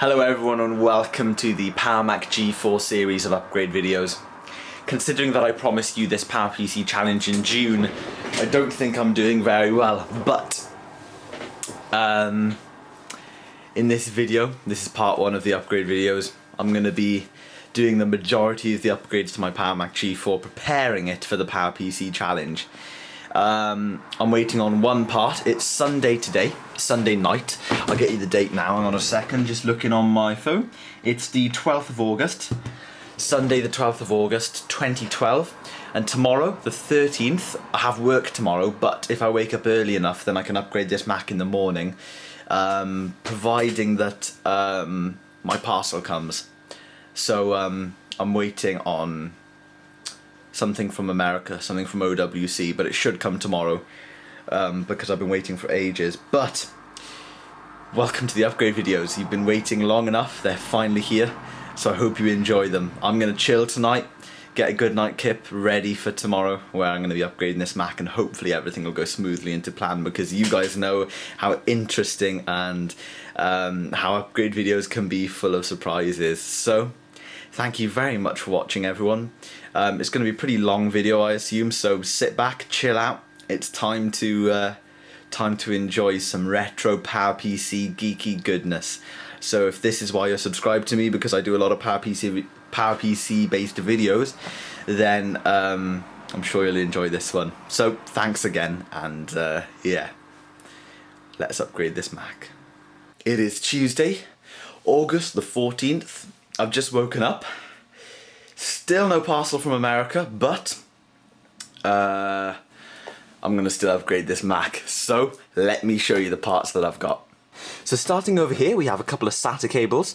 Hello everyone and welcome to the PowerMac G4 series of upgrade videos. Considering that I promised you this PowerPC challenge in June, I don't think I'm doing very well, but in this video, this is part one of the upgrade videos, I'm going to be doing the majority of the upgrades to my PowerMac G4, preparing it for the PowerPC challenge. I'm waiting on one part. It's Sunday today, Sunday night. I'll get you the date now, hang on a second, just looking on my phone. It's the 12th of August, Sunday the 12th of August 2012, and tomorrow, the 13th, I have work tomorrow, but if I wake up early enough then I can upgrade this Mac in the morning, providing that my parcel comes. So I'm waiting on something from America, something from OWC, but it should come tomorrow because I've been waiting for ages. But welcome to the upgrade videos. You've been waiting long enough, they're finally here, so I hope you enjoy them. I'm going to chill tonight, get a good night kip ready for tomorrow where I'm going to be upgrading this Mac, and hopefully everything will go smoothly into plan, because you guys know how interesting and how upgrade videos can be full of surprises. So thank you very much for watching, everyone. It's going to be a pretty long video, I assume, so sit back, chill out. It's time to enjoy some retro PowerPC geeky goodness. So if this is why you're subscribed to me, because I do a lot of PowerPC based videos, then I'm sure you'll enjoy this one. So thanks again, and yeah, let's upgrade this Mac. It is Tuesday, August the 14th. I've just woken up. Still no parcel from America, but I'm going to still upgrade this Mac. So let me show you the parts that I've got. So starting over here, we have a couple of SATA cables.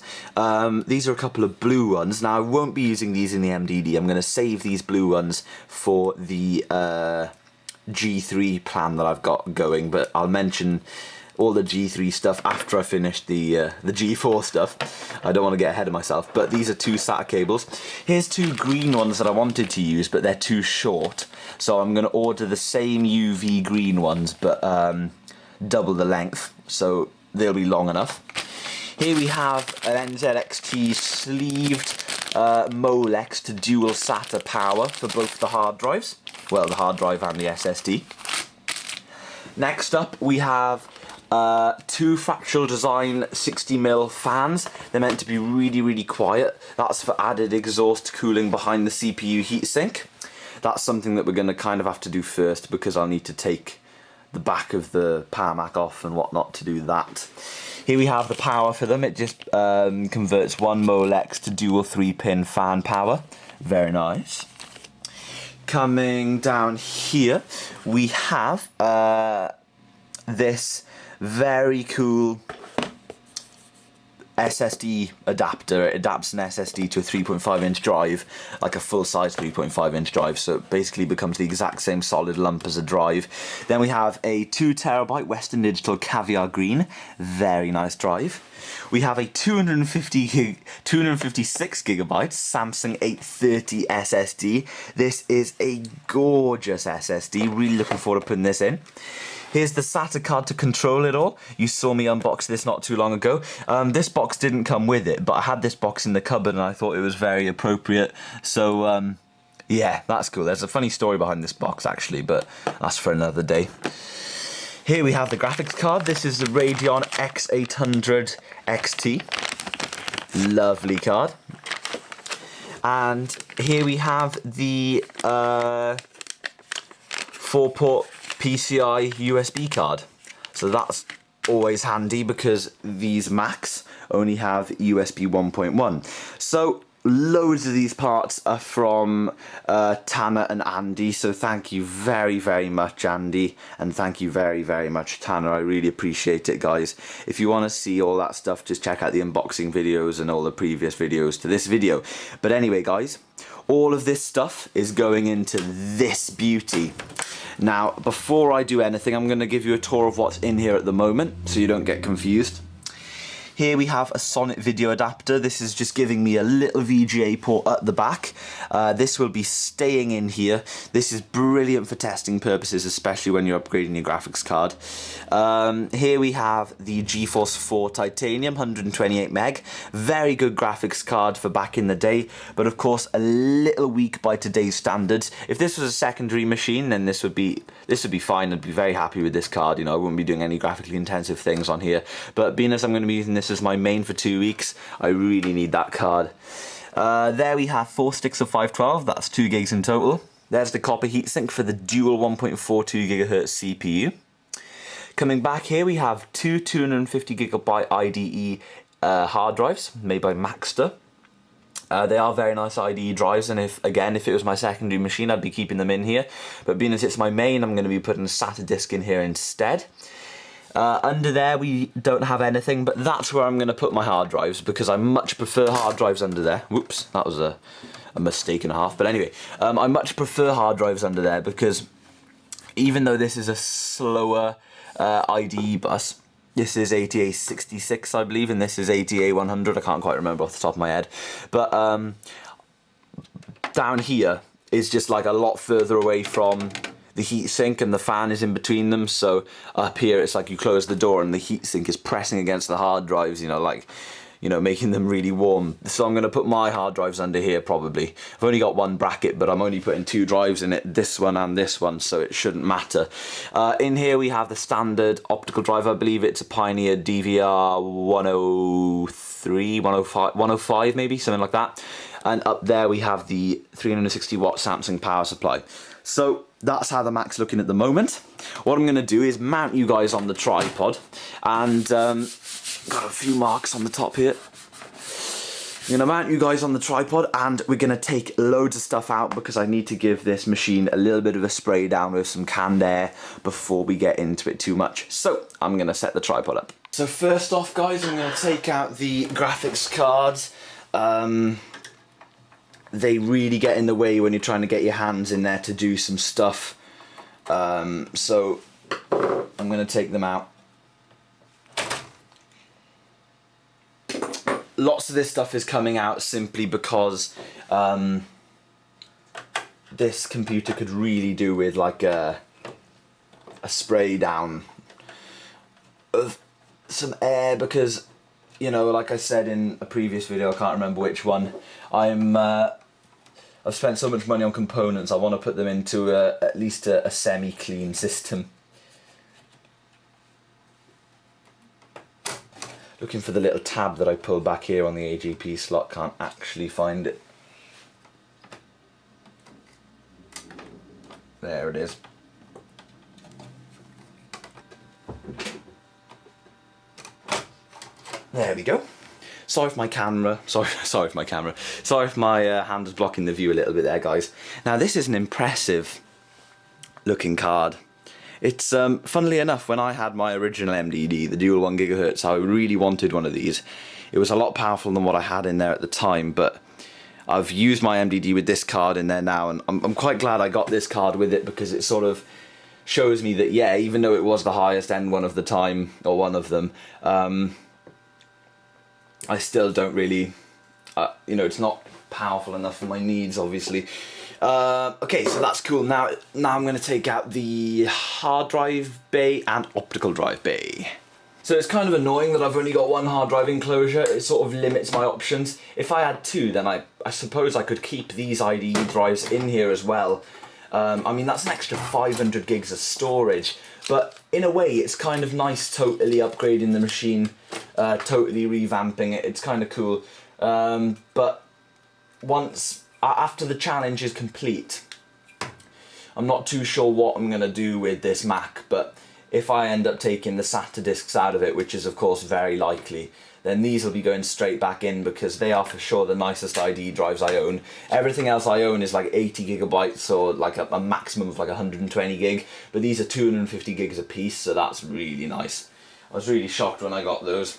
These are a couple of blue ones. Now I won't be using these in the MDD. I'm going to save these blue ones for the G3 plan that I've got going, but I'll mention all the G3 stuff after I finish the G4 stuff. I don't want to get ahead of myself, but these are two SATA cables. Here's two green ones that I wanted to use, but they're too short, so I'm going to order the same UV green ones, but double the length, so they'll be long enough. Here we have an NZXT sleeved Molex to dual SATA power for both the hard drives, well, the hard drive and the SSD. Next up we have two Fractal Design 60mm fans. They're meant to be really quiet. That's for added exhaust cooling behind the CPU heatsink. That's something that we're going to kind of have to do first, because I'll need to take the back of the PowerMac off and whatnot to do that. Here we have the power for them. It just converts one Molex to dual 3-pin fan power. Very nice. Coming down here we have this very cool SSD adapter. It adapts an SSD to a 3.5-inch drive, like a full-size 3.5-inch drive, so it basically becomes the exact same solid lump as a drive. Then we have a 2TB Western Digital Caviar Green, very nice drive. We have a 256GB Samsung 830 SSD. This is a gorgeous SSD, really looking forward to putting this in. Here's the SATA card to control it all. You saw me unbox this not too long ago. This box didn't come with it, but I had this box in the cupboard and I thought it was very appropriate. So yeah, that's cool. There's a funny story behind this box actually, but that's for another day. Here we have the graphics card. This is the Radeon X800 XT. Lovely card. And here we have the 4-port PCI USB card. So that's always handy, because these Macs only have USB 1.1. So loads of these parts are from Tanner and Andy, so thank you very much, Andy, and thank you very much, Tanner. I really appreciate it, guys. If you want to see all that stuff, just check out the unboxing videos and all the previous videos to this video. But anyway, guys, all of this stuff is going into this beauty. Now, before I do anything, I'm going to give you a tour of what's in here at the moment, so you don't get confused. Here we have a Sonic video adapter. This is just giving me a little VGA port at the back. This will be staying in here. This is brilliant for testing purposes, especially when you're upgrading your graphics card. Here we have the GeForce 4 Titanium 128 meg. Very good graphics card for back in the day, but of course a little weak by today's standards. If this was a secondary machine, then this would be fine. I'd be very happy with this card. You know, I wouldn't be doing any graphically intensive things on here. But being as I'm going to be using this as my main for 2 weeks, I really need that card. There we have 4 sticks of 512, that's 2 gigs in total. There's the copper heatsink for the dual 1.42 GHz CPU. Coming back here we have two 250GB IDE hard drives made by Maxter. They are very nice IDE drives, and if it was my secondary machine, I'd be keeping them in here. But being as it's my main, I'm going to be putting a SATA disk in here instead. Under there we don't have anything, but that's where I'm going to put my hard drives, because I much prefer hard drives under there. Whoops, that was a mistake and a half. But anyway, I much prefer hard drives under there, because even though this is a slower IDE bus, this is ATA66 I believe, and this is ATA100, I can't quite remember off the top of my head. But down here is just like a lot further away from the heatsink, and the fan is in between them, so up here it's like you close the door and the heatsink is pressing against the hard drives, you know, making them really warm. So I'm going to put my hard drives under here probably. I've only got one bracket, but I'm only putting 2 drives in it, this one and this one, so it shouldn't matter. In here we have the standard optical drive. I believe it's a Pioneer DVR 103, 105 maybe, something like that. And up there we have the 360 watt Samsung power supply. So that's how the Mac's looking at the moment. What I'm going to do is mount you guys on the tripod, and got a few marks on the top here. I'm going to mount you guys on the tripod, and we're going to take loads of stuff out because I need to give this machine a little bit of a spray down with some canned air before we get into it too much. So I'm going to set the tripod up. So first off guys, I'm going to take out the graphics cards. They really get in the way when you're trying to get your hands in there to do some stuff. So I'm going to take them out. Lots of this stuff is coming out simply because this computer could really do with like a spray down of some air, because, you know, like I said in a previous video, I can't remember which one, I've spent so much money on components, I want to put them into at least a semi-clean system. Looking for the little tab that I pulled back here on the AGP slot, can't actually find it. There it is. There we go. Sorry if my camera, sorry if my hand is blocking the view a little bit there, guys. Now this is an impressive looking card. It's, funnily enough, when I had my original MDD, the dual 1 GHz, I really wanted one of these. It was a lot powerful than what I had in there at the time, but I've used my MDD with this card in there now, and I'm quite glad I got this card with it, because it sort of shows me that, yeah, even though it was the highest end one of the time, or one of them, I still don't really, you know, it's not powerful enough for my needs, obviously. Okay, so that's cool. Now I'm going to take out the hard drive bay and optical drive bay. So it's kind of annoying that I've only got one hard drive enclosure. It sort of limits my options. If I had 2, then I suppose I could keep these IDE drives in here as well. I mean, that's an extra 500 gigs of storage. But in a way, it's kind of nice totally upgrading the machine, totally revamping it. It's kind of cool. But after the challenge is complete, I'm not too sure what I'm going to do with this Mac, but if I end up taking the SATA disks out of it, which is of course very likely, then these will be going straight back in, because they are for sure the nicest IDE drives I own. Everything else I own is like 80 gigabytes or like a maximum of like 120 gig, but these are 250 gigs a piece, so that's really nice. I was really shocked when I got those.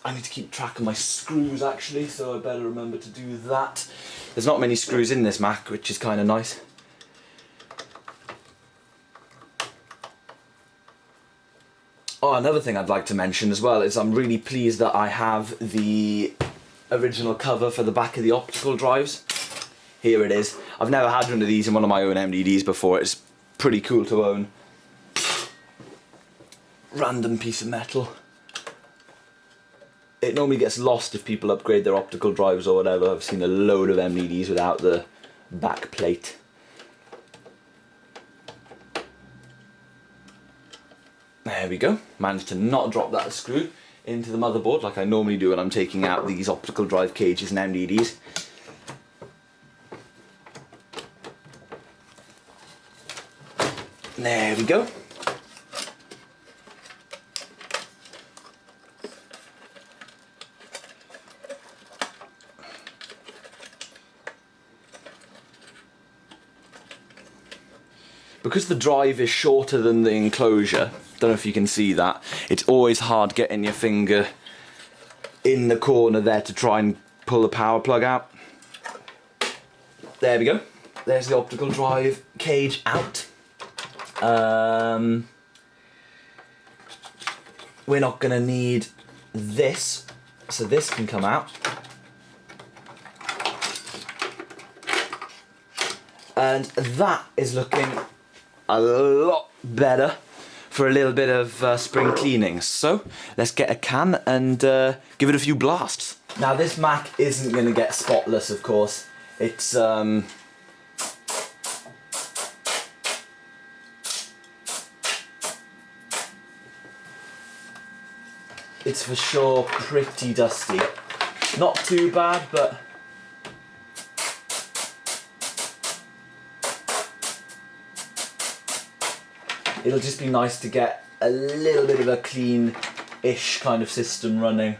I need to keep track of my screws actually, so I better remember to do that. There's not many screws in this Mac, which is kind of nice. Oh, another thing I'd like to mention as well is I'm really pleased that I have the original cover for the back of the optical drives. Here it is. I've never had one of these in one of my own MDDs before. It's pretty cool to own. Random piece of metal. It normally gets lost if people upgrade their optical drives or whatever. I've seen a load of MDDs without the back plate. There we go. Managed to not drop that screw into the motherboard like I normally do when I'm taking out these optical drive cages and MDDs. There we go. Because the drive is shorter than the enclosure, don't know if you can see that, it's always hard getting your finger in the corner there to try and pull the power plug out. There we go. There's the optical drive cage out. We're not going to need this, so this can come out. And that is looking a lot better for a little bit of spring cleaning. So let's get a can and give it a few blasts. Now this Mac isn't going to get spotless, of course. It's it's for sure pretty dusty. Not too bad, but it'll just be nice to get a little bit of a clean-ish kind of system running.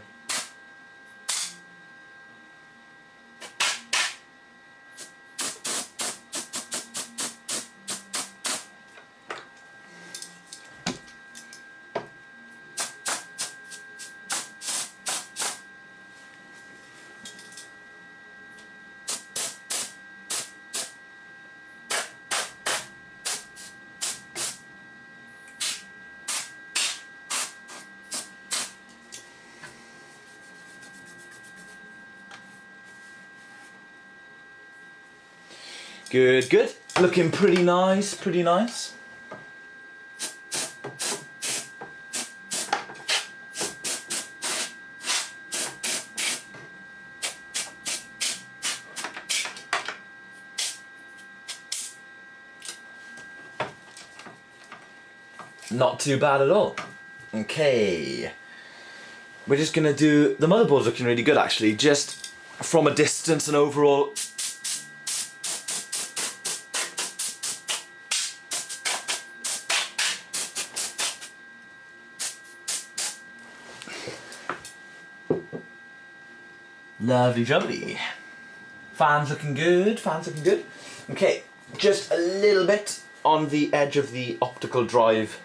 Good, good. Looking pretty nice, pretty nice. Not too bad at all. Okay. We're just gonna do, the motherboard's looking really good actually, just from a distance and overall. Lovely jubbly. Fans looking good, fans looking good. Okay, just a little bit on the edge of the optical drive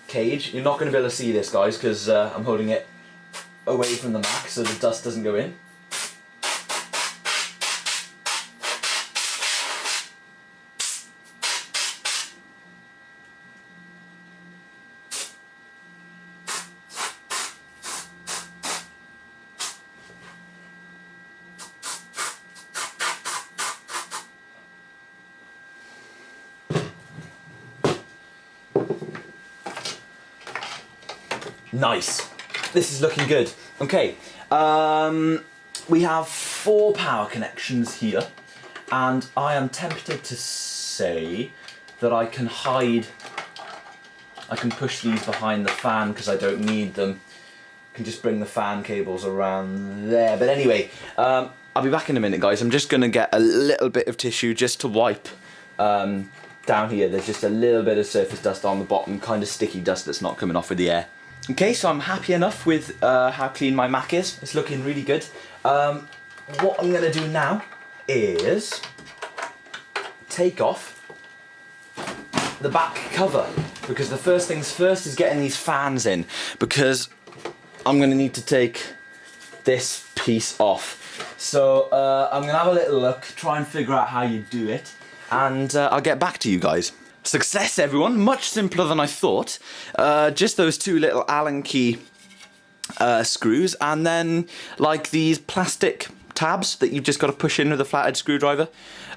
cage. You're not going to be able to see this, guys, because I'm holding it away from the Mac so the dust doesn't go in. Nice. This is looking good. Okay, we have 4 power connections here, and I am tempted to say that I can push these behind the fan because I don't need them. I can just bring the fan cables around there. But anyway, I'll be back in a minute, guys. I'm just going to get a little bit of tissue just to wipe down here. There's just a little bit of surface dust on the bottom, kind of sticky dust that's not coming off with the air. Okay, so I'm happy enough with how clean my Mac is. It's looking really good. What I'm going to do now is take off the back cover, because the first things first is getting these fans in, because I'm going to need to take this piece off. So I'm going to have a little look, try and figure out how you do it, and I'll get back to you guys. Success, everyone. Much simpler than I thought. Just those two little Allen key screws, and then like these plastic tabs that you've just got to push in with a flathead screwdriver.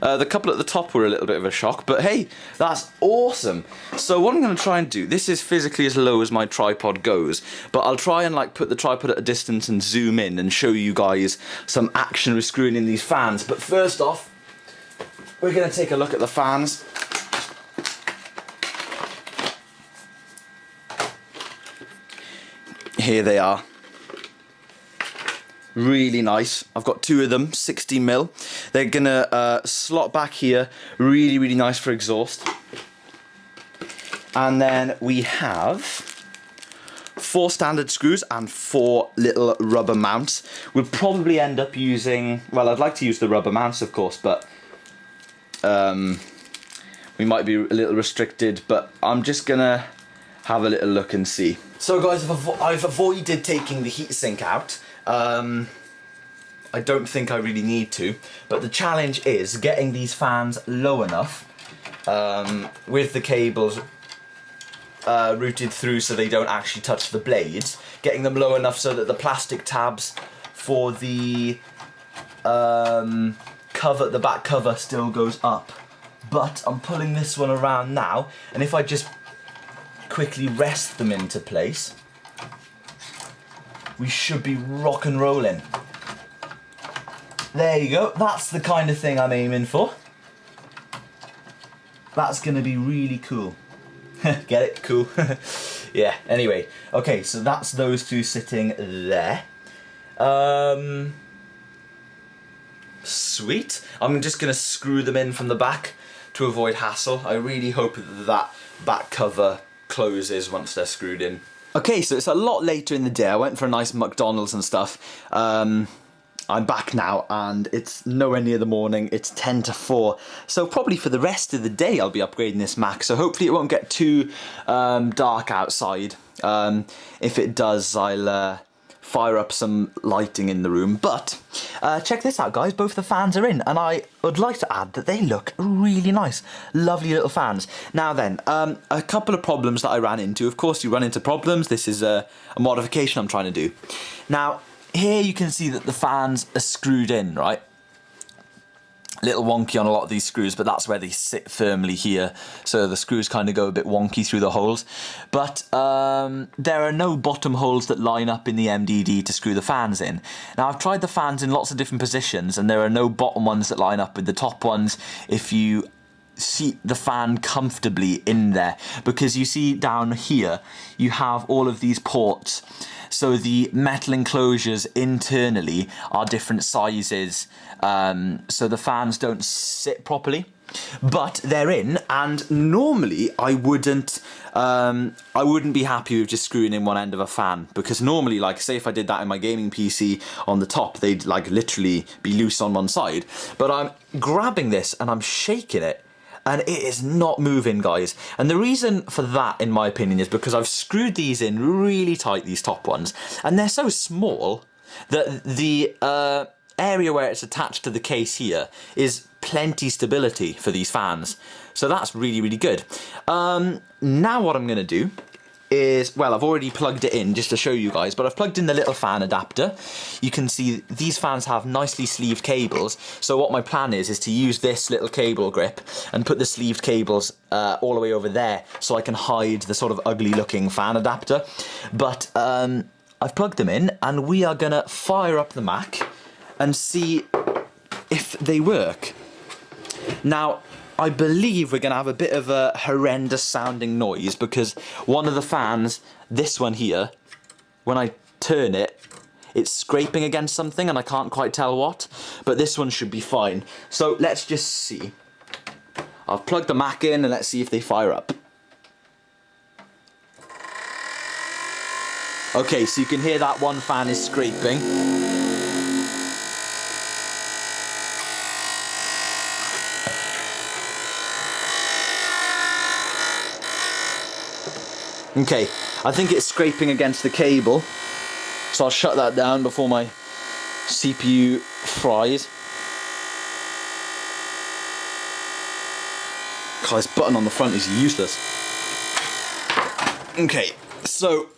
The couple at the top were a little bit of a shock, but hey, that's awesome. So what I'm going to try and do, this is physically as low as my tripod goes, but I'll try and like put the tripod at a distance and zoom in and show you guys some action with screwing in these fans. But first off, we're going to take a look at the fans. Here they are. Really nice. I've got two of them, 60mm. They're gonna slot back here. Really, really nice for exhaust. And then we have 4 standard screws and 4 little rubber mounts. We'll probably end up using, well, I'd like to use the rubber mounts, of course, but we might be a little restricted, but I'm just gonna have a little look and see. So guys, I've avoided taking the heatsink out. I don't think I really need to, but the challenge is getting these fans low enough with the cables routed through so they don't actually touch the blades, getting them low enough so that the plastic tabs for the cover, the back cover, still goes up. But I'm pulling this one around now, and if I just quickly rest them into place, we should be rock and rolling. There you go. That's the kind of thing I'm aiming for. That's gonna be really cool. Get it? Cool. Yeah, anyway. Okay, so that's those two sitting there. Sweet. I'm just gonna screw them in from the back to avoid hassle. I really hope that back cover closes once they're screwed in. Okay, so it's a lot later in the day. I went for a nice McDonald's and stuff. I'm back now and it's nowhere near the morning. It's 10 to 4. So probably for the rest of the day I'll be upgrading this Mac. So hopefully it won't get too dark outside. If it does, I'll fire up some lighting in the room. But check this out, guys. Both the fans are in, and I would like to add that they look really nice. Lovely little fans. Now then, a couple of problems that I ran into. Of course, you run into problems. This is a modification I'm trying to do. Now, here you can see that the fans are screwed in, right? A little wonky on a lot of these screws, but that's where they sit firmly here. So the screws kind of go a bit wonky through the holes. But there are no bottom holes that line up in the MDD to screw the fans in. Now I've tried the fans in lots of different positions, and there are no bottom ones that line up with the top ones if you seat the fan comfortably in there. Because you see down here, you have all of these ports. So the metal enclosures internally are different sizes, so the fans don't sit properly. But they're in, and normally I wouldn't be happy with just screwing in one end of a fan, because normally, like, say if I did that in my gaming PC on the top, they'd like literally be loose on one side. But I'm grabbing this and I'm shaking it, and it is not moving, guys. And the reason for that, in my opinion, is because I've screwed these in really tight, these top ones, and they're so small that the area where it's attached to the case here is plenty stability for these fans. So that's really, really good. Now what I'm gonna do is, well, I've already plugged it in just to show you guys, but I've plugged in the little fan adapter. You can see these fans have nicely sleeved cables, so what my plan is to use this little cable grip and put the sleeved cables all the way over there so I can hide the sort of ugly looking fan adapter. But I've plugged them in, and we are gonna fire up the Mac and see if they work. Now, I believe we're going to have a bit of a horrendous sounding noise, because one of the fans, this one here, when I turn it, it's scraping against something and I can't quite tell what, but this one should be fine. So let's just see. I've plugged the Mac in and let's see if they fire up. Okay, so you can hear that one fan is scraping. Okay, I think it's scraping against the cable, so I'll shut that down before my CPU fries. God, this button on the front is useless. Okay, so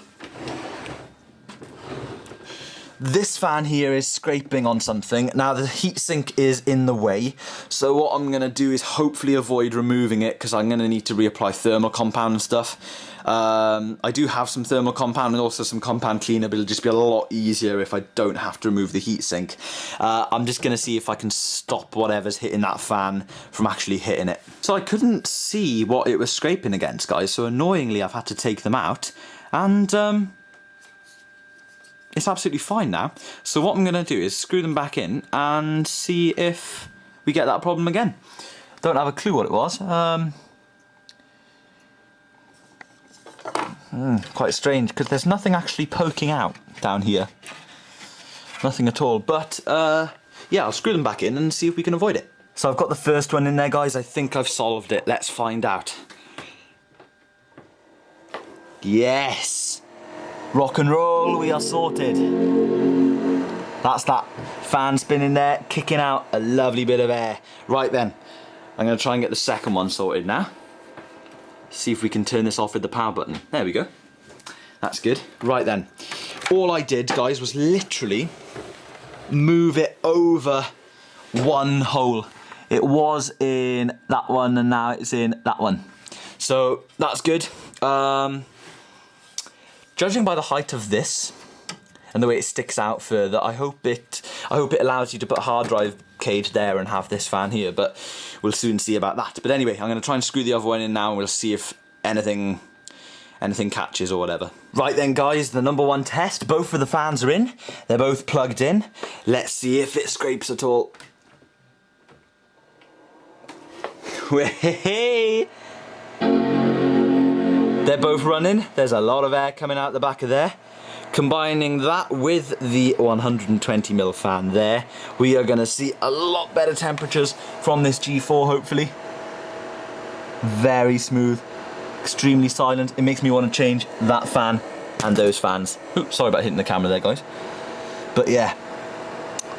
this fan here is scraping on something. Now the heatsink is in the way, so what I'm going to do is hopefully avoid removing it because I'm going to need to reapply thermal compound and stuff. I do have some thermal compound and also some compound cleaner, but it'll just be a lot easier if I don't have to remove the heatsink. I'm just going to see if I can stop whatever's hitting that fan from actually hitting it. So I couldn't see what it was scraping against, guys, so annoyingly I've had to take them out, and it's absolutely fine now. So what I'm going to do is screw them back in and see if we get that problem again. Don't have a clue what it was. Quite strange because there's nothing actually poking out down here. Nothing at all. But yeah, I'll screw them back in and see if we can avoid it. So I've got the first one in there, guys. I think I've solved it. Let's find out. Yes! Rock and roll, we are sorted. That's that fan spinning there, kicking out a lovely bit of air. Right then, I'm going to try and get the second one sorted now. See if we can turn this off with the power button. There we go. That's good. Right then, all I did, guys, was literally move it over one hole. It was in that one and now it's in that one. So that's good. Judging by the height of this and the way it sticks out further, I hope it allows you to put a hard drive cage there and have this fan here, but we'll soon see about that. But anyway, I'm going to try and screw the other one in now and we'll see if anything catches or whatever. Right then, guys, the number one test. Both of the fans are in. They're both plugged in. Let's see if it scrapes at all. Hey! They're both running. There's a lot of air coming out the back of there. Combining that with the 120mm fan there, we are going to see a lot better temperatures from this G4, hopefully. Very smooth, extremely silent. It makes me want to change that fan and those fans. Oops, sorry about hitting the camera there, guys. But yeah,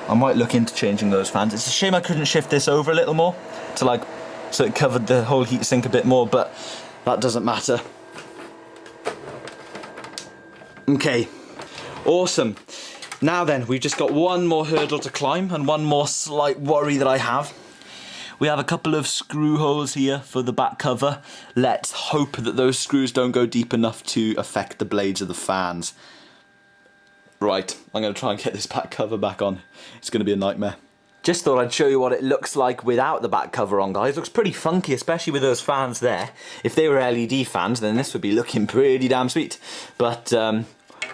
I might look into changing those fans. It's a shame I couldn't shift this over a little more to so it covered the whole heatsink a bit more, but that doesn't matter. Okay, awesome. Now then, we've just got one more hurdle to climb and one more slight worry that I have. We have a couple of screw holes here for the back cover. Let's hope that those screws don't go deep enough to affect the blades of the fans. Right, I'm going to try and get this back cover back on. It's going to be a nightmare. Just thought I'd show you what it looks like without the back cover on, guys. Looks pretty funky, especially with those fans there. If they were LED fans, then this would be looking pretty damn sweet. But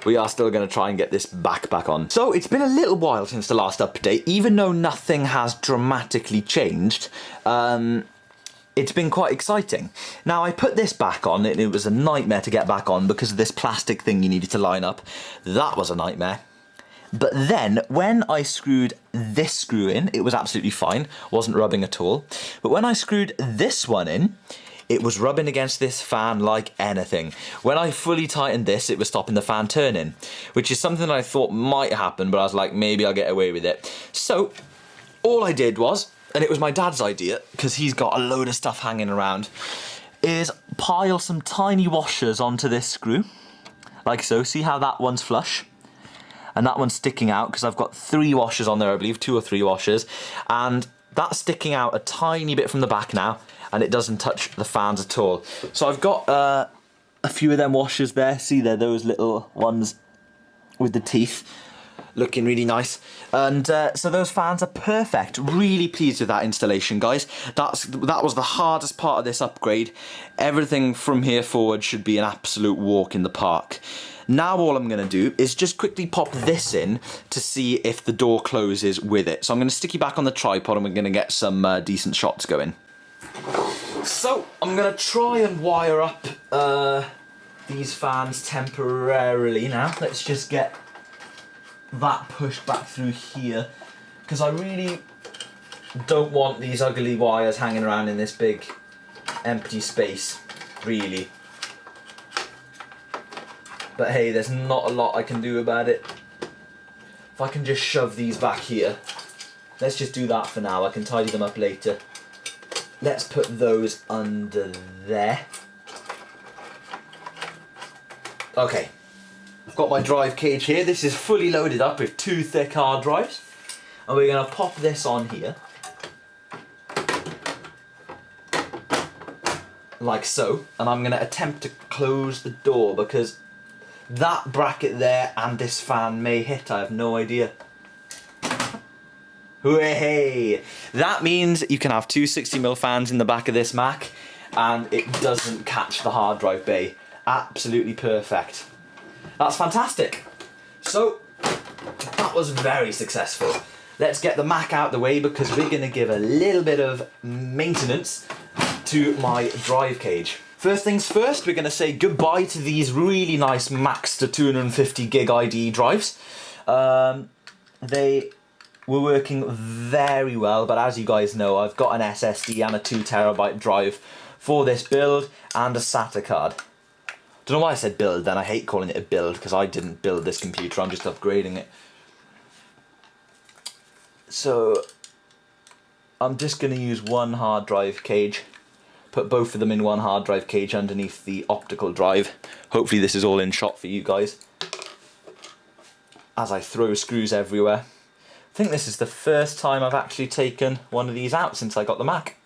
we are still going to try and get this back on. So it's been a little while since the last update. Even though nothing has dramatically changed, it's been quite exciting. Now, I put this back on, and it was a nightmare to get back on because of this plastic thing you needed to line up. That was a nightmare. But then, when I screwed this screw in, it was absolutely fine, wasn't rubbing at all. But when I screwed this one in, it was rubbing against this fan like anything. When I fully tightened this, it was stopping the fan turning, which is something that I thought might happen, but I was like, maybe I'll get away with it. So, all I did was, and it was my dad's idea, because he's got a load of stuff hanging around, is pile some tiny washers onto this screw, like so. See how that one's flush? And that one's sticking out because I've got 3 washers on there, I believe, 2 or 3 washers. And that's sticking out a tiny bit from the back now, and it doesn't touch the fans at all. So I've got a few of them washers there. See there, those little ones with the teeth. Looking really nice. And so those fans are perfect. Really pleased with that installation, guys. That was the hardest part of this upgrade. Everything from here forward should be an absolute walk in the park. Now all I'm going to do is just quickly pop this in to see if the door closes with it. So I'm going to stick you back on the tripod and we're going to get some decent shots going. So I'm going to try and wire up these fans temporarily now. Let's just get that pushed back through here, because I really don't want these ugly wires hanging around in this big empty space, really. But hey, there's not a lot I can do about it. If I can just shove these back here. Let's just do that for now. I can tidy them up later. let's put those under there. Okay, I've got my drive cage here. This is fully loaded up with 2 thick hard drives. And we're going to pop this on here. Like so. And I'm going to attempt to close the door because that bracket there and this fan may hit. I have no idea. Hey! That means you can have 2 60mm fans in the back of this Mac and it doesn't catch the hard drive bay. Absolutely perfect. That's fantastic. So, that was very successful. Let's get the Mac out the way because we're going to give a little bit of maintenance to my drive cage. First things first, we're going to say goodbye to these really nice Max to 250 gig IDE drives. They were working very well, but as you guys know, I've got an SSD and a 2TB drive for this build and a SATA card. Don't know why I said build then. I hate calling it a build because I didn't build this computer, I'm just upgrading it. So I'm just going to use one hard drive cage, put both of them in one hard drive cage underneath the optical drive. Hopefully this is all in shot for you guys as I throw screws everywhere. I think this is the first time I've actually taken one of these out since I got the Mac.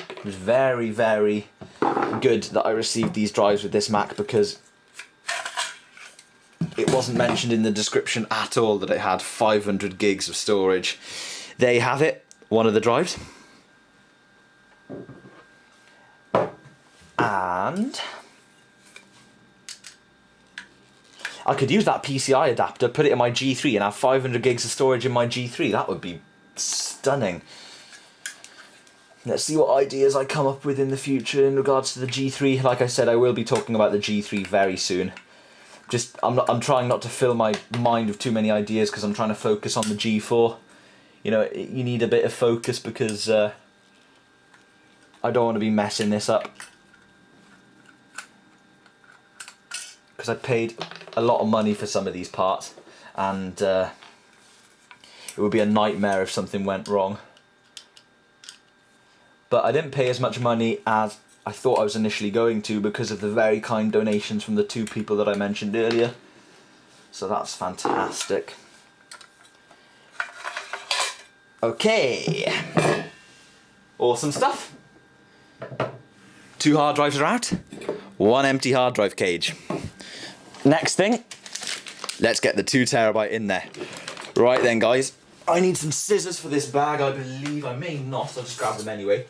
It was very, very good that I received these drives with this Mac because it wasn't mentioned in the description at all that it had 500 gigs of storage. There you have it, one of the drives. And I could use that PCI adapter, put it in my G3 and have 500 gigs of storage in my G3. That would be stunning. Let's see what ideas I come up with in the future in regards to the G3. Like I said, I will be talking about the G3 very soon. I'm trying not to fill my mind with too many ideas because I'm trying to focus on the G4. You know, you need a bit of focus because I don't want to be messing this up. Because I paid a lot of money for some of these parts and it would be a nightmare if something went wrong. But I didn't pay as much money as I thought I was initially going to because of the very kind donations from the 2 people that I mentioned earlier. So that's fantastic. Okay. Awesome stuff. 2 hard drives are out. 1 empty hard drive cage. Next thing, let's get the 2TB in there. Right then guys, I need some scissors for this bag. I believe I may not, I'll just grab them anyway.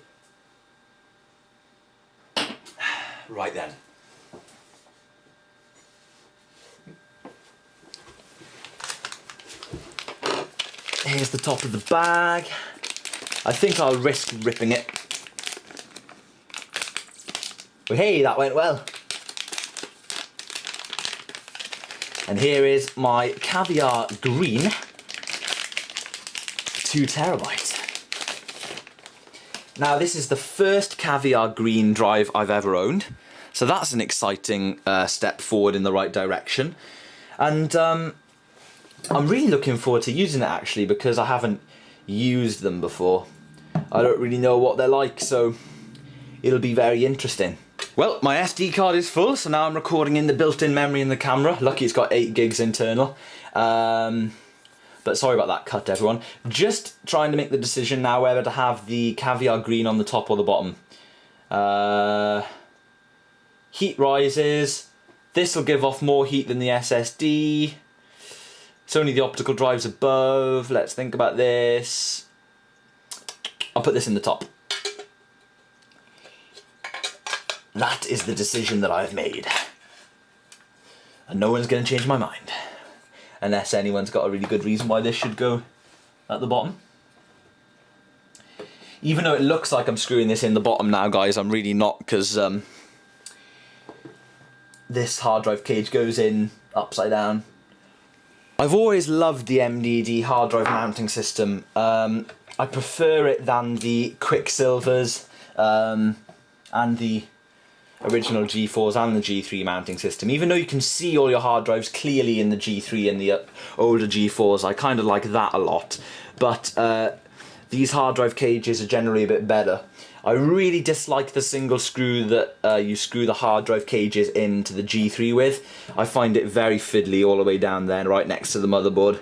Right then. Here's the top of the bag. I think I'll risk ripping it. But hey, that went well. And here is my Caviar Green 2TB. Now this is the first Caviar Green drive I've ever owned, so that's an exciting step forward in the right direction. And I'm really looking forward to using it actually because I haven't used them before. I don't really know what they're like, so it'll be very interesting. Well, my SD card is full, so now I'm recording in the built-in memory in the camera. Lucky it's got 8 gigs internal. But sorry about that cut, everyone. Just trying to make the decision now whether to have the Caviar Green on the top or the bottom. Heat rises. This will give off more heat than the SSD. It's only the optical drives above. Let's think about this. I'll put this in the top. That is the decision that I've made. And no one's going to change my mind. Unless anyone's got a really good reason why this should go at the bottom. Even though it looks like I'm screwing this in the bottom now, guys, I'm really not, because this hard drive cage goes in upside down. I've always loved the MDD hard drive mounting system. I prefer it than the Quicksilvers and the original G4s and the G3 mounting system. Even though you can see all your hard drives clearly in the G3 and the older G4s, I kind of like that a lot. But these hard drive cages are generally a bit better. I really dislike the single screw that you screw the hard drive cages into the G3 with. I find it very fiddly all the way down there, right next to the motherboard.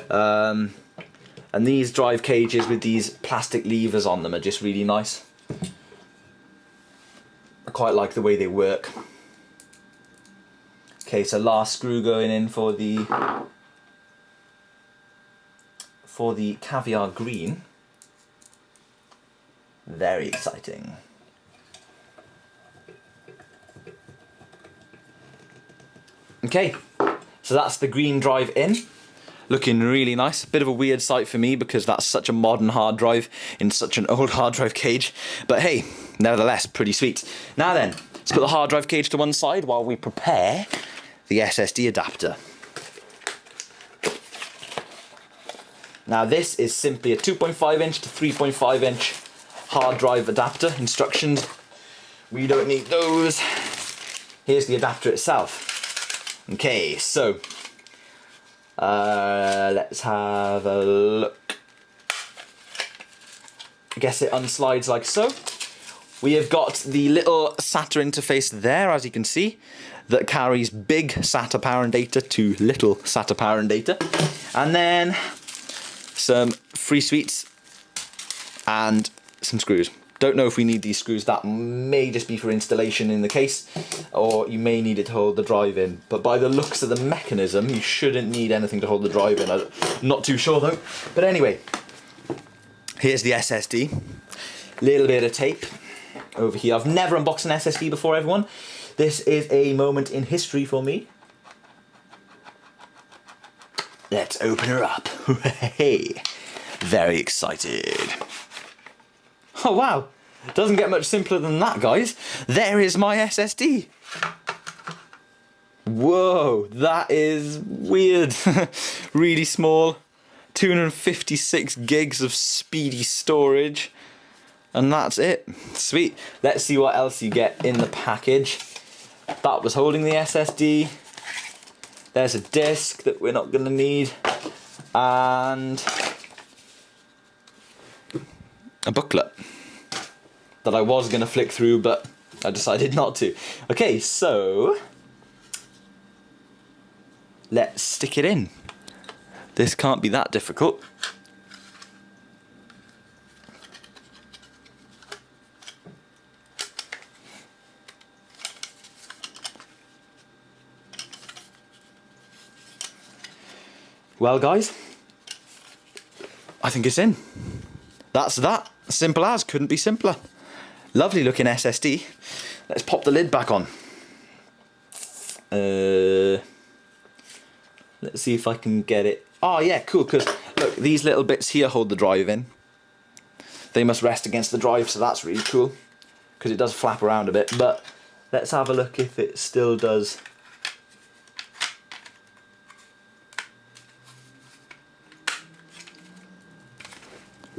And these drive cages with these plastic levers on them are just really nice. I quite like the way they work. Okay, so last screw going in for the caviar green. Very exciting. Okay, so that's the green drive in. Looking really nice. A bit of a weird sight for me because that's such a modern hard drive in such an old hard drive cage. But hey, nevertheless, pretty sweet. Now then, let's put the hard drive cage to one side while we prepare the SSD adapter. Now this is simply a 2.5 inch to 3.5 inch hard drive adapter instructions. We don't need those. Here's the adapter itself. Okay, so let's have a look. I guess it unslides like so. We have got the little SATA interface there, as you can see, that carries big SATA power and data to little SATA power and data. And then some free sweets and some screws. Don't know if we need these screws. That may just be for installation in the case, or you may need it to hold the drive in. But by the looks of the mechanism, you shouldn't need anything to hold the drive in. I'm not too sure though. But anyway, here's the SSD. Little bit of tape over here. I've never unboxed an SSD before, everyone. This is a moment in history for me. Let's open her up. Hey, very excited. Oh wow, doesn't get much simpler than that, guys. There is my SSD. Whoa, that is weird. Really small, 256 gigs of speedy storage. And that's it. Sweet. Let's see what else you get in the package. That was holding the SSD. There's a disc that we're not going to need. And a booklet that I was going to flick through, but I decided not to. Okay, so let's stick it in. This can't be that difficult. Well, guys, I think it's in. That's that. Simple as. Couldn't be simpler. Lovely looking SSD. Let's pop the lid back on. Let's see if I can get it. Oh yeah, cool, because look, these little bits here hold the drive in. They must rest against the drive, so that's really cool, because it does flap around a bit. But let's have a look if it still does.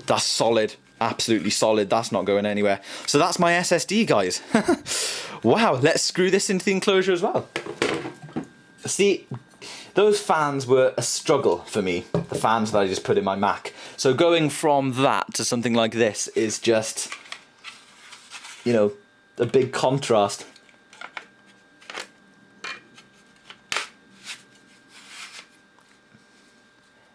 That's solid. Absolutely solid. That's not going anywhere. So that's my SSD, guys. Wow, let's screw this into the enclosure as well. See, those fans were a struggle for me, the fans that I just put in my Mac. So going from that to something like this is just, you know, a big contrast.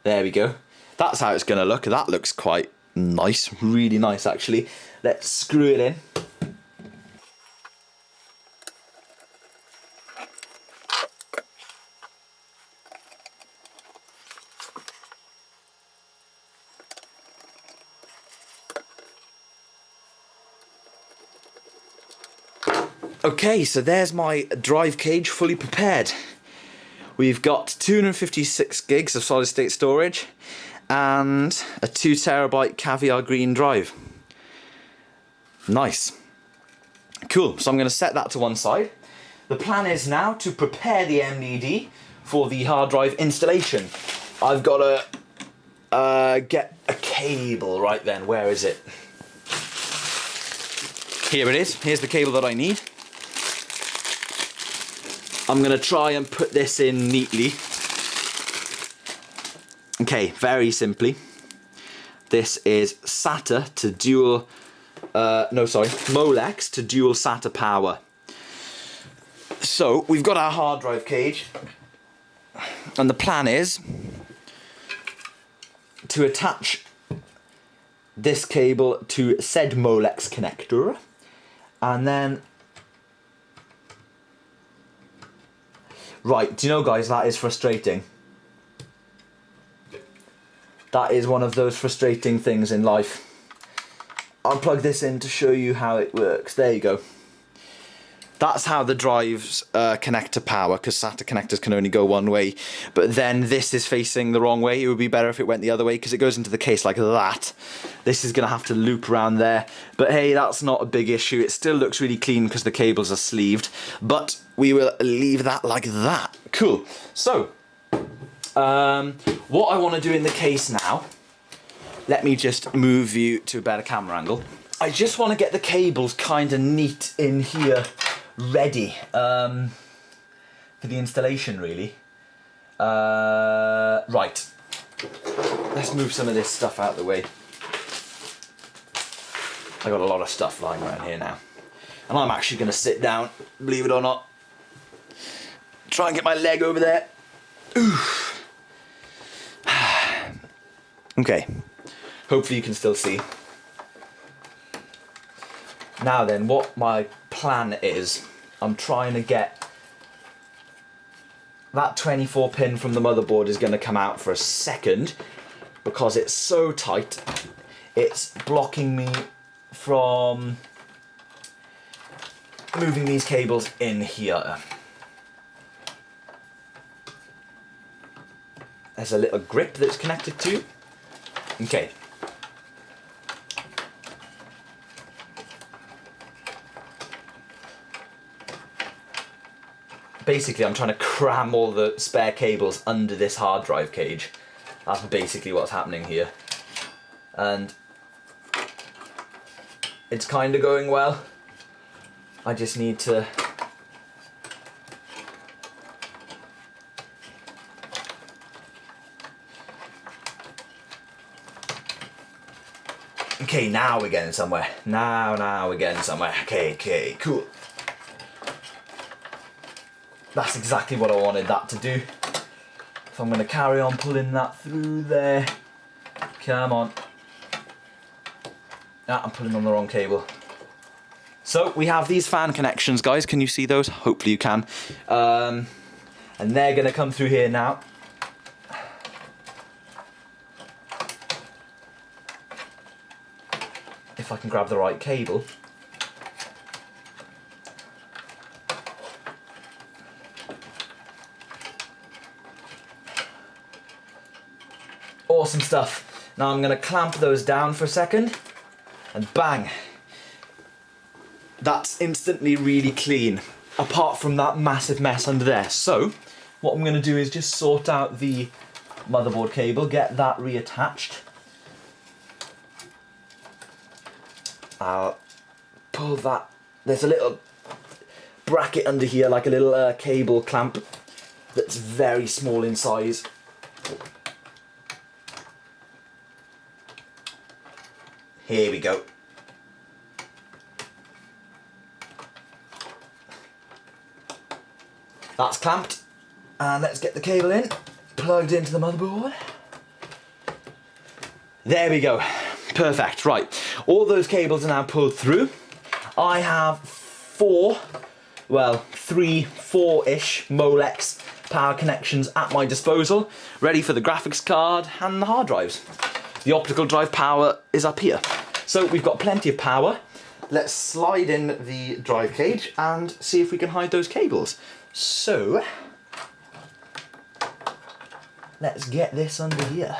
There we go. That's how it's going to look. That looks quite nice, really nice actually. Let's screw it in. Okay, so there's my drive cage fully prepared. We've got 256 gigs of solid state storage and a 2 terabyte caviar green drive. Nice. Cool, so I'm going to set that to one side. The plan is now to prepare the MDD for the hard drive installation. I've got to get a cable right then. Where is it? Here it is. Here's the cable that I need. I'm going to try and put this in neatly. Okay, very simply. This is SATA to dual, Molex to dual SATA power. So we've got our hard drive cage, and the plan is to attach this cable to said Molex connector, and then, right, do you know guys, that is frustrating. That is one of those frustrating things in life. I'll plug this in to show you how it works. There you go. That's how the drives connect to power, because SATA connectors can only go one way. But then this is facing the wrong way. It would be better if it went the other way, because it goes into the case like that. This is going to have to loop around there. But hey, that's not a big issue. It still looks really clean because the cables are sleeved. But we will leave that like that. Cool. So, what I want to do in the case now, let me just move you to a better camera angle. I just want to get the cables kind of neat in here, ready for the installation, really. Right, let's move some of this stuff out of the way. I got a lot of stuff lying around here now, and I'm actually going to sit down, believe it or not. Try and get my leg over there. Oof. Okay, hopefully you can still see. Now then, what my plan is, I'm trying to get that 24 pin from the motherboard is going to come out for a second, because it's so tight, it's blocking me from moving these cables in here. There's a little grip that's connected to. Okay. Basically, I'm trying to cram all the spare cables under this hard drive cage. That's basically what's happening here. And it's kind of going well. I just need to okay, now we're getting somewhere. Now we're getting somewhere. Okay, cool. That's exactly what I wanted that to do. So I'm going to carry on pulling that through there. Come on. Ah, I'm pulling on the wrong cable. So we have these fan connections, guys. Can you see those? Hopefully you can. And they're going to come through here now. If I can grab the right cable. Awesome stuff. Now I'm going to clamp those down for a second, and bang. That's instantly really clean, apart from that massive mess under there. So, what I'm going to do is just sort out the motherboard cable, get that reattached. I'll pull that. There's a little bracket under here, like a little cable clamp that's very small in size. Here we go. That's clamped, and let's get the cable in, plugged into the motherboard. There we go. Perfect. Right, all those cables are now pulled through. I have three, four-ish Molex power connections at my disposal, ready for the graphics card and the hard drives. The optical drive power is up here. So we've got plenty of power. Let's slide in the drive cage and see if we can hide those cables. So, let's get this under here.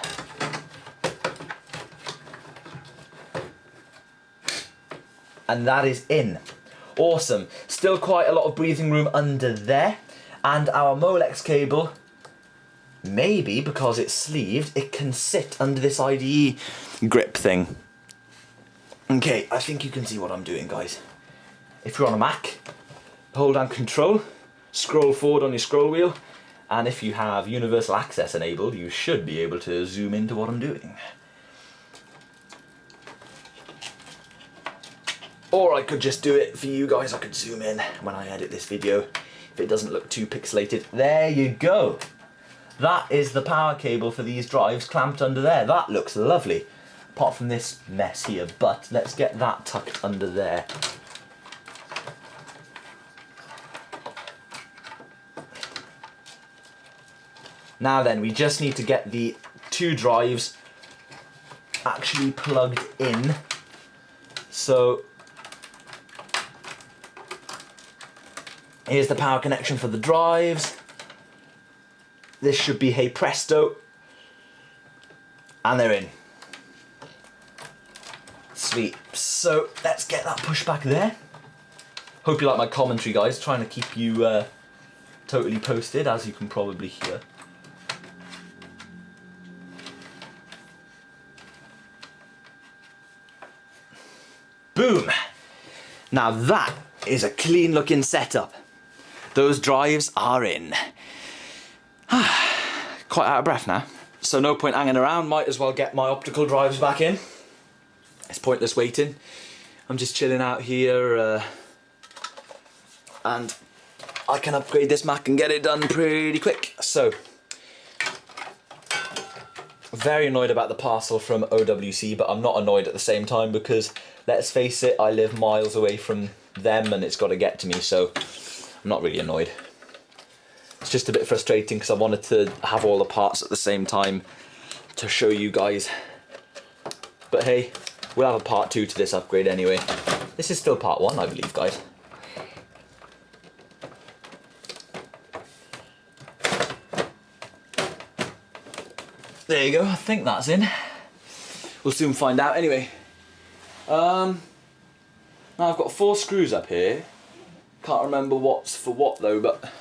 And that is in. Awesome. Still quite a lot of breathing room under there. And our Molex cable, maybe because it's sleeved, it can sit under this IDE grip thing. Okay, I think you can see what I'm doing, guys. If you're on a Mac, hold down Control, scroll forward on your scroll wheel, and if you have universal access enabled, you should be able to zoom into what I'm doing. Or I could just do it for you guys. I could zoom in when I edit this video if it doesn't look too pixelated. There you go. That is the power cable for these drives clamped under there. That looks lovely. Apart from this mess here, but let's get that tucked under there. Now then, we just need to get the two drives actually plugged in. So here's the power connection for the drives. This should be hey presto. And they're in. Sweet. So let's get that pushed back there. Hope you like my commentary, guys. Trying to keep you totally posted, as you can probably hear. Boom. Now that is a clean looking setup. Those drives are in. Quite out of breath now. So no point hanging around, might as well get my optical drives back in. It's pointless waiting. I'm just chilling out here and I can upgrade this Mac and get it done pretty quick. So, very annoyed about the parcel from OWC, but I'm not annoyed at the same time because, let's face it, I live miles away from them and it's got to get to me, so I'm not really annoyed. It's just a bit frustrating because I wanted to have all the parts at the same time to show you guys. But hey, we'll have a part 2 to this upgrade anyway. This is still part 1, I believe, guys. There you go, I think that's in. We'll soon find out anyway. Now I've got 4 screws up here. Can't remember what's for what though, but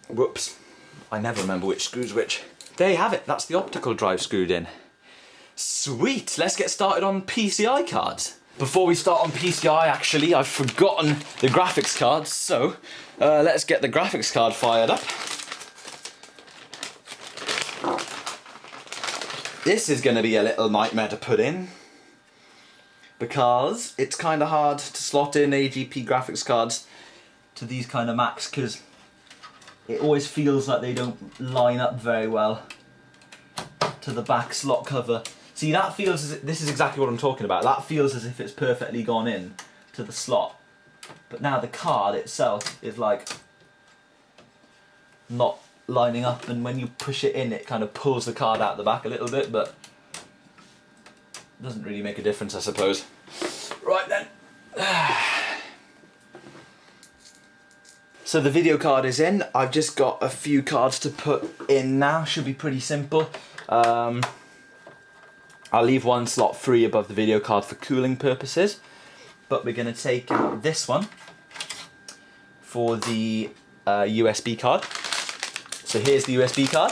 whoops. I never remember which screw's which. There you have it, that's the optical drive screwed in. Sweet, let's get started on PCI cards. Before we start on PCI, actually, I've forgotten the graphics cards, so let's get the graphics card fired up. This is going to be a little nightmare to put in because it's kind of hard to slot in AGP graphics cards to these kind of Macs because it always feels like they don't line up very well to the back slot cover. See, that feels as if, this is exactly what I'm talking about, that feels as if it's perfectly gone in to the slot. But now the card itself is like not lining up, and when you push it in it kind of pulls the card out the back a little bit, but it doesn't really make a difference, I suppose. Right then. So the video card is in. I've just got a few cards to put in now. Should be pretty simple. I'll leave one slot free above the video card for cooling purposes, but we're going to take out this one for the USB card. So here's the USB card.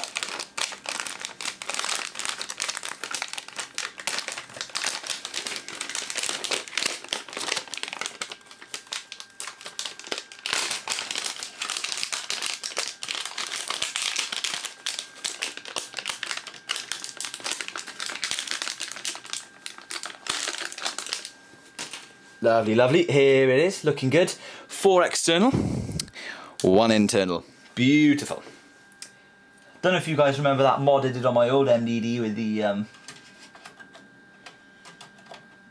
Lovely, lovely. Here it is, looking good. 4 external, 1 internal. Beautiful. Don't know if you guys remember that mod I did on my old MDD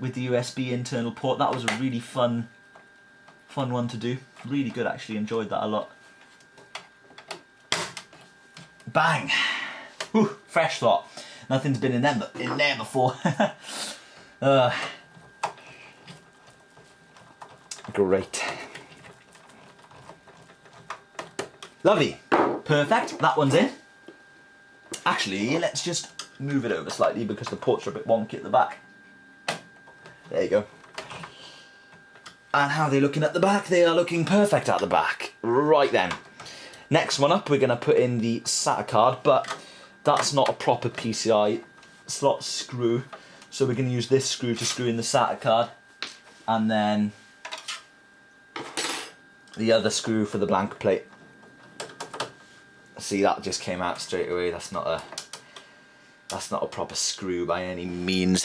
with the USB internal port. That was a really fun one to do. Really good, actually. Enjoyed that a lot. Bang! Whew, fresh slot. Nothing's been in there before. Great. Lovely. Perfect. That one's in. Actually, let's just move it over slightly because the ports are a bit wonky at the back. There you go. And how are they looking at the back? They are looking perfect at the back. Right then. Next one up, we're going to put in the SATA card, but that's not a proper PCI slot screw. So we're going to use this screw to screw in the SATA card, and then the other screw for the blank plate. See, that just came out straight away. That's not That's not a proper screw by any means.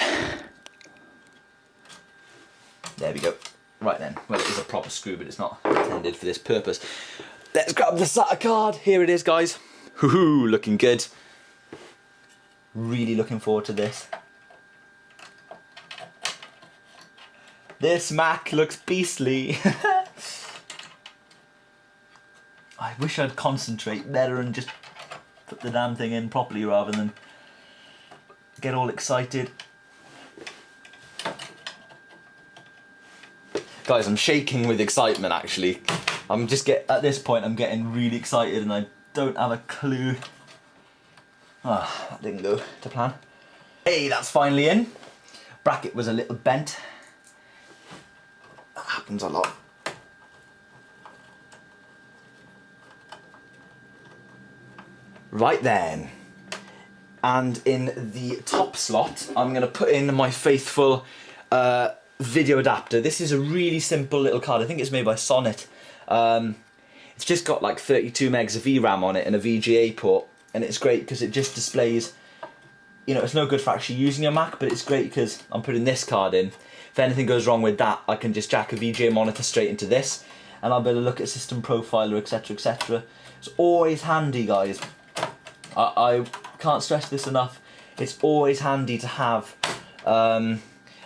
There we go. Right then, well, it is a proper screw, but it's not intended for this purpose. Let's grab the SATA card. Here it is, guys. Hoo-hoo, looking good. Really looking forward to this. This Mac looks beastly. I wish I'd concentrate better and just put the damn thing in properly rather than get all excited. Guys, I'm shaking with excitement actually. At this point I'm getting really excited and I don't have a clue. Ah, that didn't go to plan. Hey, that's finally in. Bracket was a little bent. That happens a lot. Right then. And in the top slot, I'm going to put in my faithful video adapter. This is a really simple little card. I think it's made by Sonnet. It's just got like 32 megs of VRAM on it and a VGA port. And it's great because it just displays, you know, it's no good for actually using your Mac, but it's great because I'm putting this card in. If anything goes wrong with that, I can just jack a VGA monitor straight into this and I'll be able to look at System Profiler, etc, etc. It's always handy, guys. I can't stress this enough. It's always handy to have a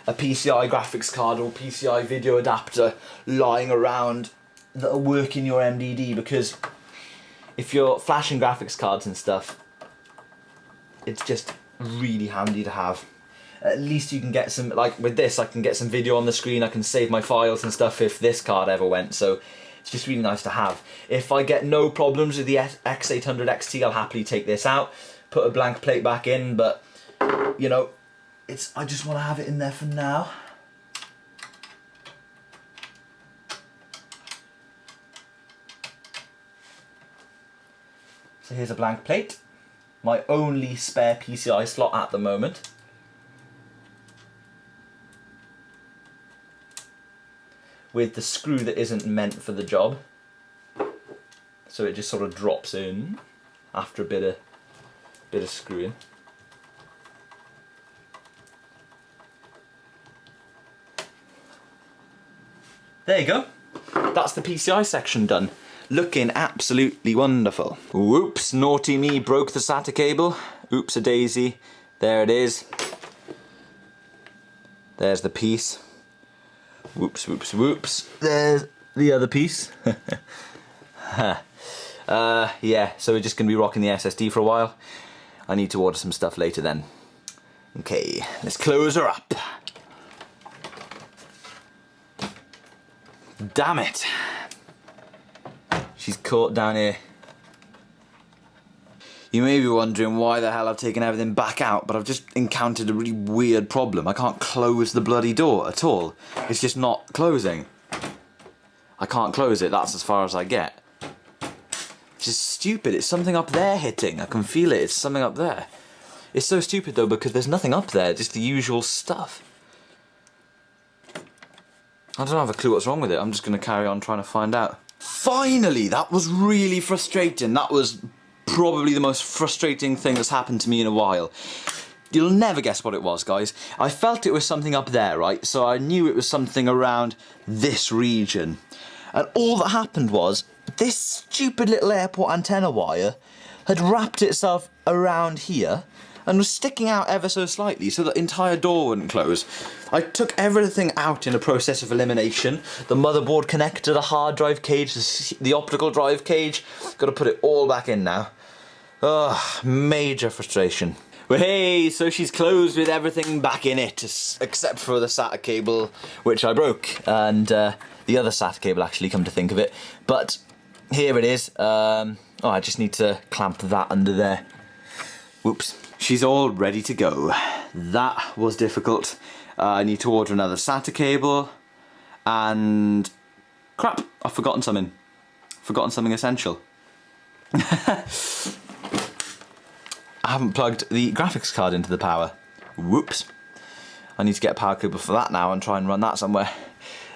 PCI graphics card or PCI video adapter lying around that'll work in your MDD, because if you're flashing graphics cards and stuff, it's just really handy to have. At least you can get some, like with this, I can get some video on the screen, I can save my files and stuff if this card ever went, so it's just really nice to have. If I get no problems with the X800 XT, I'll happily take this out, put a blank plate back in, but you know, I just want to have it in there for now. So here's a blank plate, my only spare PCI slot at the moment. With the screw that isn't meant for the job. So it just sort of drops in after a bit of screwing. There you go. That's the PCI section done. Looking absolutely wonderful. Whoops, naughty me, broke the SATA cable. Oops a daisy. There it is. There's the piece. Whoops, whoops, whoops. There's the other piece. Yeah, so we're just going to be rocking the SSD for a while. I need to order some stuff later then. Okay, let's close her up. Damn it. She's caught down here. You may be wondering why the hell I've taken everything back out, but I've just encountered a really weird problem. I can't close the bloody door at all. It's just not closing. I can't close it, that's as far as I get. It's just stupid, it's something up there hitting. I can feel it, it's something up there. It's so stupid though because there's nothing up there, just the usual stuff. I don't have a clue what's wrong with it, I'm just going to carry on trying to find out. Finally! That was really frustrating. That was probably the most frustrating thing that's happened to me in a while. You'll never guess what it was, guys. I felt it was something up there, right? So I knew it was something around this region. And all that happened was, this stupid little airport antenna wire had wrapped itself around here and was sticking out ever so slightly so the entire door wouldn't close. I took everything out in a process of elimination. The motherboard connector, the hard drive cage, the optical drive cage. Got to put it all back in now. Ugh, major frustration. Well, hey, so she's closed with everything back in it, except for the SATA cable, which I broke, and the other SATA cable actually, come to think of it. But here it is. Oh, I just need to clamp that under there. Whoops. She's all ready to go. That was difficult. I need to order another SATA cable, and crap, I've forgotten something. Forgotten something essential. I haven't plugged the graphics card into the power. Whoops. I need to get a power cable for that now and try and run that somewhere.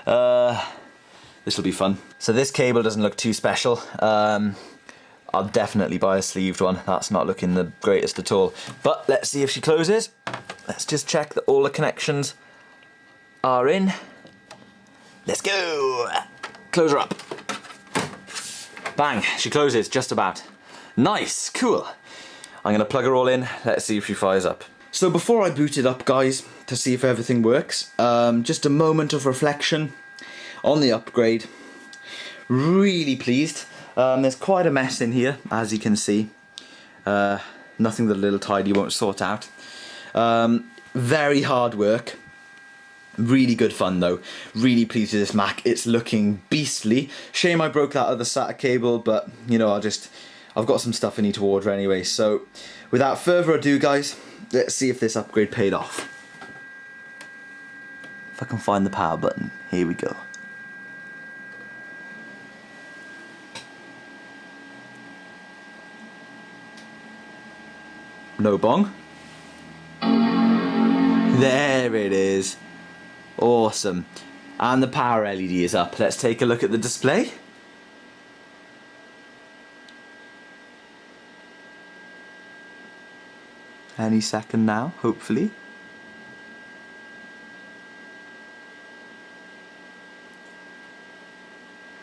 This will be fun. So this cable doesn't look too special. I'll definitely buy a sleeved one. That's not looking the greatest at all. But let's see if she closes. Let's just check that all the connections are in. Let's go! Close her up. Bang, she closes, just about. Nice, cool. I'm gonna plug her all in. Let's see if she fires up. So before I boot it up, guys, to see if everything works, just a moment of reflection on the upgrade. Really pleased. There's quite a mess in here, as you can see. Nothing that a little tidy won't sort out. Very hard work. Really good fun though. Really pleased with this Mac. It's looking beastly. Shame I broke that other SATA cable, but you know, I've got some stuff I need to order anyway. So without further ado, guys, let's see if this upgrade paid off. If I can find the power button. Here we go. No bong. There it is. Awesome. And the power LED is up. Let's take a look at the display. Any second now, hopefully.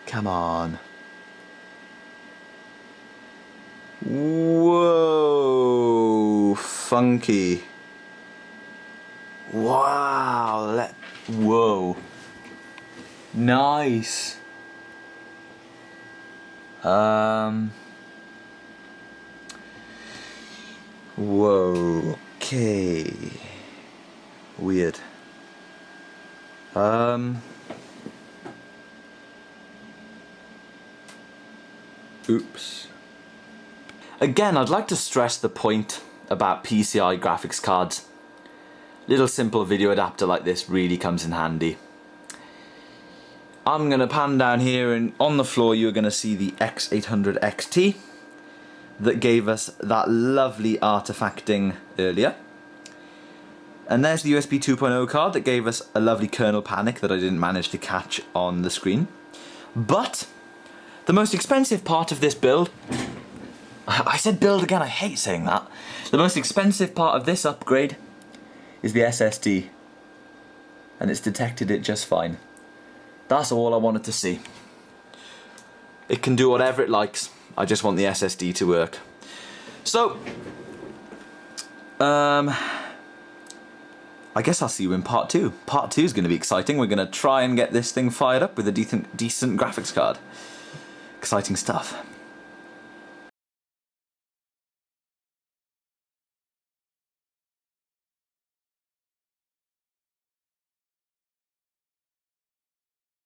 Come on. Whoa, funky. Wow, whoa. Nice. Whoa, okay. Weird. Oops. Again, I'd like to stress the point about PCI graphics cards. Little simple video adapter like this really comes in handy. I'm gonna pan down here, and on the floor you're gonna see the X800 XT that gave us that lovely artifacting earlier. And there's the USB 2.0 card that gave us a lovely kernel panic that I didn't manage to catch on the screen. But the most expensive part of this build, I said build again, I hate saying that. The most expensive part of this upgrade is the SSD, and it's detected it just fine. That's all I wanted to see. It can do whatever it likes. I just want the SSD to work. So, I guess I'll see you in part 2. Part 2 is going to be exciting. We're going to try and get this thing fired up with a decent graphics card. Exciting stuff.